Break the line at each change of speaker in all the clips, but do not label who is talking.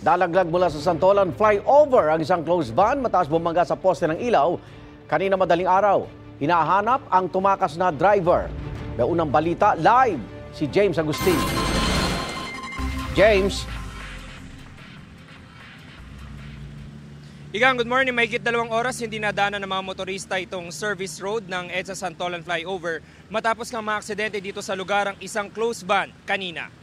Nalaglag mula sa Santolan flyover ang isang closed van matapos bumangga sa poste ng ilaw kanina madaling araw. Hinahanap ang tumakas na driver. May unang balita live si James Agustin. James.
Igang, good morning. Mahigit 2 oras hindi nadaanan ng mga motorista itong service road ng EDSA Santolan flyover matapos nga maaksidente dito sa lugar ang isang closed van kanina.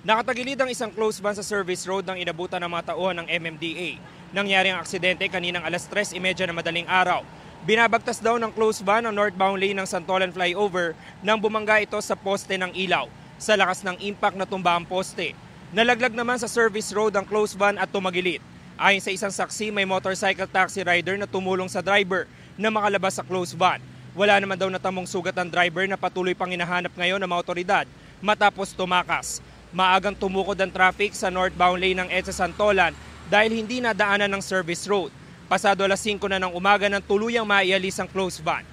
Nakatagilid ang isang closed van sa service road nang inabutan ng mga tauhan ng MMDA. Nangyari ang aksidente kaninang alas 3:30 na madaling araw. Binabagtas daw ng closed van ang northbound lane ng Santolan flyover nang bumangga ito sa poste ng ilaw. Sa lakas ng impact na tumba ang poste. Nalaglag naman sa service road ang closed van at tumagilid. Ayon sa isang saksi, may motorcycle taxi rider na tumulong sa driver na makalabas sa closed van. Wala naman daw natamong sugat ang driver na patuloy pang hinahanap ngayon ng mga otoridad matapos tumakas. Maagang tumukod ang traffic sa northbound lane ng EDSA Santolan dahil hindi nadaanan ng service road. Pasado alas 5 na ng umaga nang tuluyang maialis ang closed van.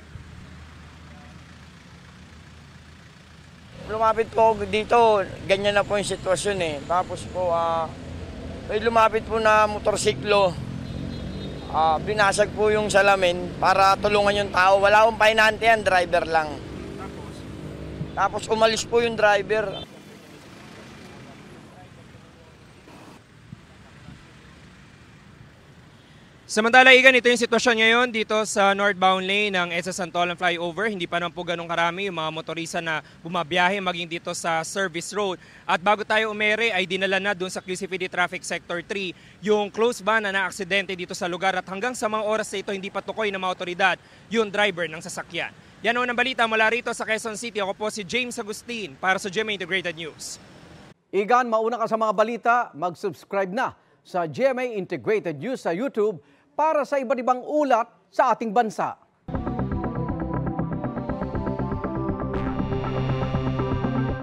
Lumapit po dito, ganyan na po yung sitwasyon eh. Tapos po, may lumapit po na motorsiklo. Binasag po yung salamin para tulungan yung tao. Wala akong pahinante yan, driver lang. Tapos umalis po yung driver.
Samantala, Igan, ito yung sitwasyon ngayon dito sa northbound lane ng EDSA Santolan flyover. Hindi pa naman po ganun karami yung mga motorista na bumabiyahe maging dito sa service road. At bago tayo umere ay dinala na dun sa QCPD Traffic Sector 3 yung closed van na naaksidente dito sa lugar. At hanggang sa mga oras na ito hindi pa tukoy ng mga otoridad yung driver ng sasakyan. Yan ang balita mula rito sa Quezon City. Ako po si James Agustin para sa GMA Integrated News.
Igan, mauna ka sa mga balita, mag-subscribe na sa GMA Integrated News sa YouTube para sa iba't ibang ulat sa ating bansa.